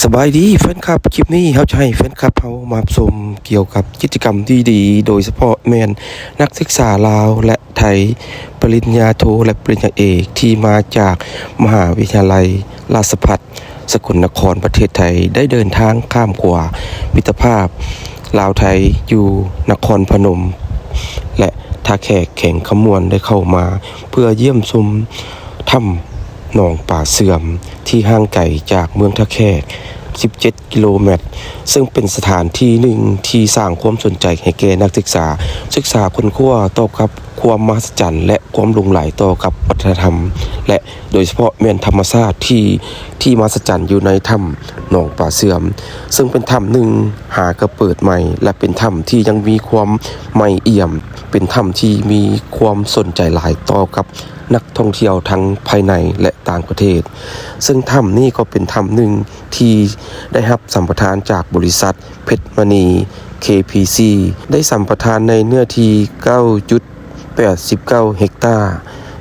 สบายดีแฟนคลับคลิปนี้เขาจะให้แฟนคลับเขามาชมเกี่ยวกับกิจกรรมดีๆโดยเฉพาะแมนนักศึกษาลาวและไทยปริญญาโทและปริญญาเอกที่มาจากมหาวิทยาลัยราชภัฏสกลนครประเทศไทยได้เดินทางข้ามขวามิตรภาพลาวไทยอยู่นครพนมและท่าแขกแข่งขมวนได้เข้ามาเพื่อเยี่ยมชมถ้ำหนองป่าเสื่อมที่ห่างไกลจากเมืองท่าแขก17 กิโลเมตรซึ่งเป็นสถานที่หนึ่งที่สร้างความสนใจให้แก่นักศึกษาคนขั้วต่อกับความมหัศจรรย์และความหลงใหลต่อกับวัฒนธรรมและโดยเฉพาะแม่นธรรมชาติที่มหัศจรรย์อยู่ในถ้ำหนองป่าเสื่อมซึ่งเป็นถ้ำหนึ่งหากระเปิดใหม่และเป็นถ้ำที่ยังมีความใหม่เอี่ยมเป็นถ้ำที่มีความสนใจหลายต่อกับนักท่องเที่ยวทั้งภายในและต่างประเทศซึ่งถ้ำนี้ก็เป็นถ้ำหนึ่งที่ได้รับสัมปทานจากบริษัทเพชรมณี KPC ได้สัมปทานในเนื้อที่ 9.89 เฮกตาร์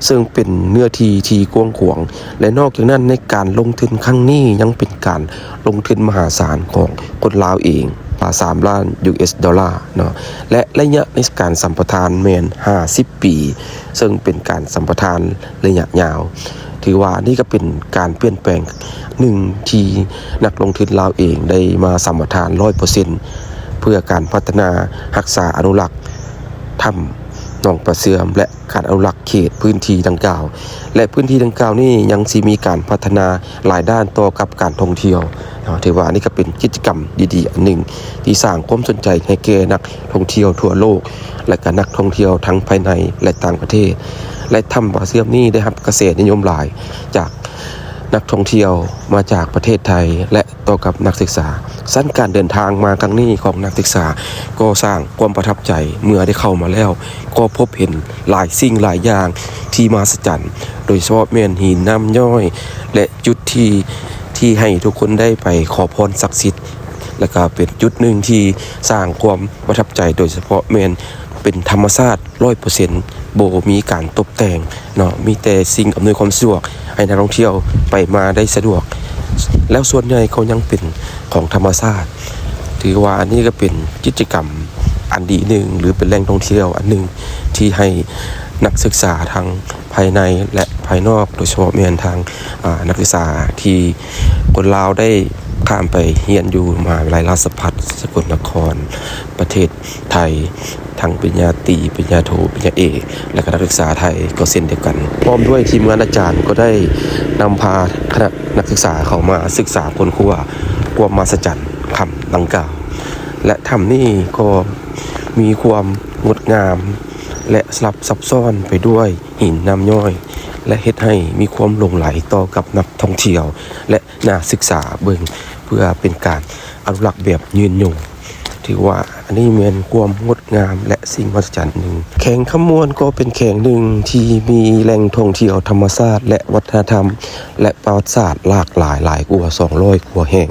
ซึ่งเป็นเนื้อที่กว้างขวางและนอกจากนั้นในการลงทุนครั้งนี้ยังเป็นการลงทุนมหาศาลของคนลาวเอง3 ล้าน US ดอลลาร์เนาะและระยะในการสัมปทานแมน50 ปีซึ่งเป็นการสัมปทานระยะยาวถือว่านี่ก็เป็นการเปลี่ยนแปลงหนึ่งที่นักลงทุนลาวเองได้มาสัมปทาน 100% เพื่อการพัฒนารักษาอนุรักษ์ถ้ำหนองป่าเสื่อมและการอนุรักษ์เขตพื้นที่ดังกล่าวและพื้นที่ดังกล่าวนี้ยังสิมีการพัฒนาหลายด้านต่อกับการท่องเที่ยวถือว่านี่ก็เป็นกิจกรรมดีๆอันหนึ่งที่สร้างความสนใจให้แก่นักท่องเที่ยวทั่วโลกและก็นักท่องเที่ยวทั้งภายในและต่างประเทศและถ้ำป่าเสื่อมนี้ได้รับกระแสนิยมหลายจากนักท่องเที่ยวมาจากประเทศไทยและต่อกับนักศึกษาสั้นการเดินทางมาครั้งนี้ของนักศึกษาก็สร้างความประทับใจเมื่อได้เข้ามาแล้วก็พบเห็นหลายสิ่งหลายอย่างที่มหัศจรรย์โดยเฉพาะแม่นหินน้ำย่อยและจุดที่ให้ทุกคนได้ไปขอพรศักดิ์สิทธิ์และก็เป็นจุดหนึ่งที่สร้างความประทับใจโดยเฉพาะแม่นเป็นธรรมชาติ 100% โบมีการตกแต่งเนาะมีแต่สิ่งอำนวยความสะดวกให้นักท่องเที่ยวไปมาได้สะดวกแล้วส่วนใหญ่เขายังเป็นของธรรมชาติถือว่าอันนี้ก็เป็นกิจกรรมอันดีหนึ่งหรือเป็นแหล่งท่องเที่ยวอันหนึ่งที่ให้นักศึกษาทางภายในและภายนอกโดยเฉพาะแม่นทางนักศึกษาที่คนลาวได้ข้ามไปเรียนอยู่มหาวิทยาลัยราชภัฏสกลนครประเทศไทยทั้งปริญญาตรีปริญญาโทปริญญาเอกและนักศึกษาไทยก็เช่นเดียวกันพร้อมด้วยทีมงานอาจารย์ก็ได้นำพาคณะนักศึกษาเข้ามาศึกษาค้นคว้าความมหัศจรรย์ถ้ำดังกล่าวและถ้ำนี้ก็มีความงดงามและสลับซับซ้อนไปด้วยหินน้ำย่อยและเฮ็ดให้มีความหลงไหลต่อกับนักท่องเที่ยวและน่าศึกษาเบิ่งเพื่อเป็นการอนุรักษ์แบบยืนยงถือว่าอันนี้เป็นความงดงามและสิ่งมหัศจรรย์หนึ่งแข่งขมวนก็เป็นแข่งหนึ่งที่มีแหล่งท่องเที่ยวธรรมชาติและวัฒนธรรมและประวัติศาสตร์หลากหลายกว่า200 กว่าแห่ง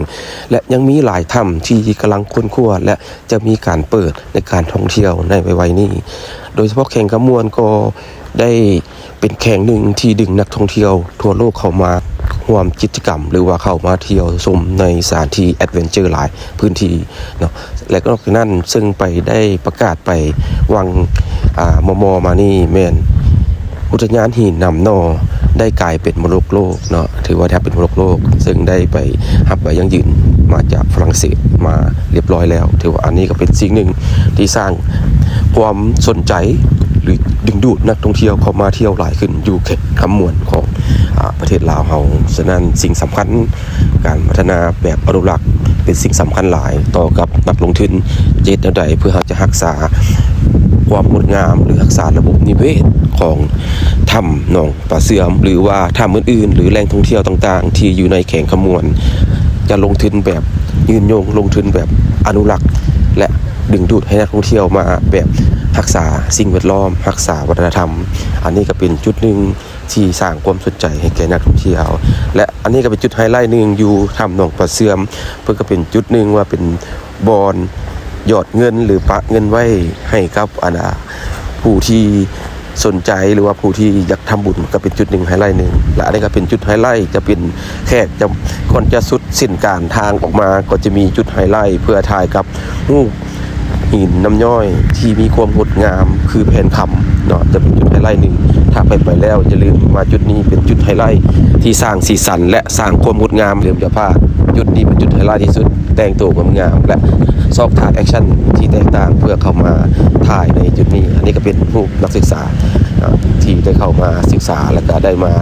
และยังมีหลายถ้ำที่กำลังค้นคว้าและจะมีการเปิดในการท่องเที่ยวในไวๆนี้โดยเฉพาะแข่งขมวนก็ได้เป็นแข่งหนึ่งที่ดึงนักท่องเที่ยวทั่วโลกเข้ามาร่วมกิจกรรมหรือว่าเข้ามาเที่ยวชมในสถานที่แอดเวนเจอร์หลายพื้นที่เนาะและก็นอกจากนั้นซึ่งไปได้ประกาศไปวังมอมานี่แม่นอุทยานหินน้ำนอได้กลายเป็นมรดกโลกเนาะถือว่าแทบเป็นมรดกโลกซึ่งได้ไปรับใบยั่งยืนมาจากฝรั่งเศสมาเรียบร้อยแล้วถือว่าอันนี้ก็เป็นสิ่งหนึ่งที่สร้างความสนใจหรือดึงดูดนักท่องเที่ยวเข้ามาเที่ยวหลายขึ้นอยู่แค่คำมวลของประเทศลาวเฮาฉะนั้นสิ่งสำคัญการพัฒนาแบบอนุรักษ์เป็นสิ่งสำคัญหลายต่อกับนักลงทุนเจตนาใดเพื่อจะรักษาความงดงามหรือรักษาระบบนิเวศของถ้ำหนองป่าเสื่อมหรือว่าถ้ำอื่นๆหรือแหล่งท่องเที่ยวต่างๆที่อยู่ในแข่งขมวลจะลงทุนแบบยืนยงลงทุนแบบอนุรักษ์และดึงดูดให้นักท่องเที่ยวมาแบบรักษาสิ่งแวดล้อมรักษาวัฒนธรรมอันนี้ก็เป็นจุดหนึ่งที่สร้างความสนใจให้แก่นักท่องเที่ยวและอันนี้ก็เป็นจุดไฮไลท์หนึ่งอยู่ถ้ำหนองป่าเสื่อมเพื่อก็เป็นจุดหนึ่งว่าเป็นบอนหยอดเงินหรือปะเงินไว้ให้กับผู้ที่ สนใจหรือว่าผู้ที่อยากทำบุญก็เป็นจุดหนึ่งไฮไลท์หนึ่งและอันนี้ก็เป็นจุดไฮไลท์จะเป็นแขกจะก่อนจะสุดสิ้นการทางออกมาก็จะมีจุดไฮไลท์เพื่อถ่ายกับรูปหินน้ำย่อยที่มีความงดงามคือแผ่นคำเนาะจะเป็นจุดไฮไลท์หนึ่งถ้าไปแล้วอย่าลืมมาจุดนี้เป็นจุดไฮไลท์ที่สร้างสีสันและสร้างความงดงามเรื่องจะพาจุดนี้เป็นจุดไฮไลท์ที่สุดแต่งตัวงามและซอกถ่ายแอคชั่นที่แตกต่างเพื่อเข้ามาถ่ายในจุดนี้อันนี้ก็เป็นรูปนักศึกษาที่ได้เข้ามาศึกษาและก็ได้มา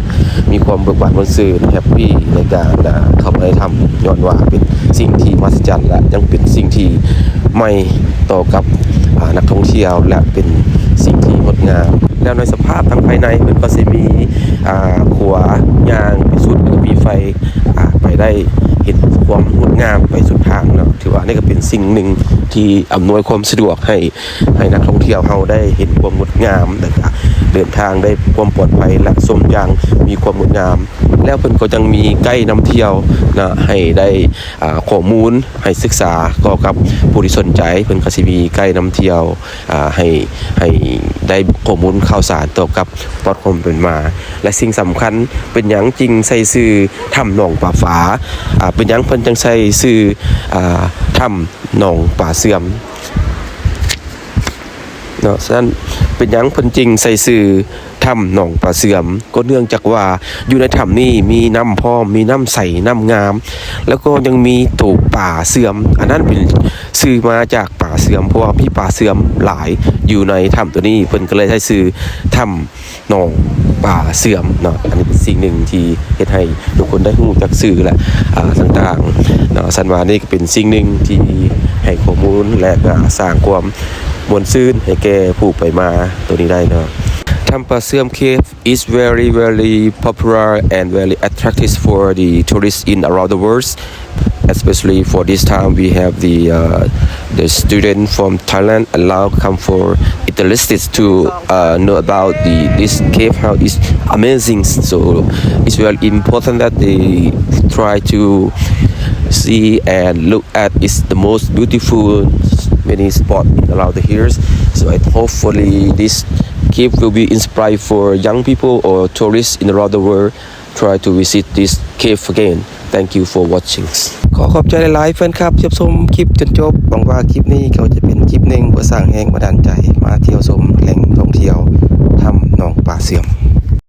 มีความเบิกบานบนสื่อแฮปปี้ในการเข้ามาทำย้อนว่าเป็นสิ่งที่มหัศจรรย์และยังเป็นสิ่งที่ใหม่ต่อกับนักท่องเที่ยวและเป็นสิ่งที่งดงามแล้วในสภาพทางภายในมันก็จะมีขัวยางไปสุดแล้วก็มีไฟไปได้เห็นความงดงามไปสุดทางเนาะถือว่านี่ก็เป็นสิ่งหนึ่งที่อำนวยความสะดวกให้นักท่องเที่ยวเราได้เห็นความงดงามและก็เดินทางได้ความปลอดภัยและชมอย่างมีความงดงามแล้วเพิ่นก็ยังมีไกด์นำเที่ยวนะให้ได้ข้อมูลให้ศึกษาก็กับผู้ที่สนใจเพิ่นก็สิมีไกด์นำเที่ยวให้ได้ข้อมูลข่าวสารต่อกับปลอดความเป็นมาและสิ่งสำคัญเป็นหยังจริงใส่ชื่อถ้ำหนองป่าฝาเป็นหยังเพิ่นจังใส่ชื่อถ้ำหนองป่าเสื่อมเนาะฉะนั้นเป็นหยังเพิ่นจริงใส่ชื่อถ้ำหนองป่าเสื่อมก็เนื่องจากว่าอยู่ในถ้ำนี้มีน้ำพร้อมมีน้ำใสน้ำงามแล้วก็ยังมีตูบป่าเสื่อมอันนั้นเป็นชื่อมาจากป่าเสื่อมเพราะว่ามีป่าเสื่อมหลายอยู่ในถ้ำตัวนี้เพิ่นก็เลยใช้ชื่อถ้ำหนองป่าเสื่อมเนาะอันนี้เป็นสิ่งหนึ่งที่เฮ็ดให้ทุกคนได้รู้จักชื่อและต่างๆเนาะสันว่านี่ก็เป็นสิ่งหนึ่งที่ให้ข้อมูลและก็สร้างความมวลซื่นให้แก่ผู้ไปมาตัวนี้ได้เนาะTampasiam Cave is very popular and very attractive for the tourists in around the world. Especially for this time, we have the student from Thailand allowed come for Italysts to know about this cave, how it's amazing. So it's very important that they try to see and look at. It's the most beautiful many spot around the here. So hopefully this cave will be inspired for young people or tourists in around the world try to visit this cave again. Thank you for watching. ขอขอบใจหลายๆแฟนคลับที่ชมคลิปจนจบหวังว่าคลิปนี้เขาจะเป็นคลิปหนึ่งเพื่อสร้างแรงบันดาลใจมาเที่ยวชมแหล่งท่องเที่ยวถ้ำหนองป่าเสื่อม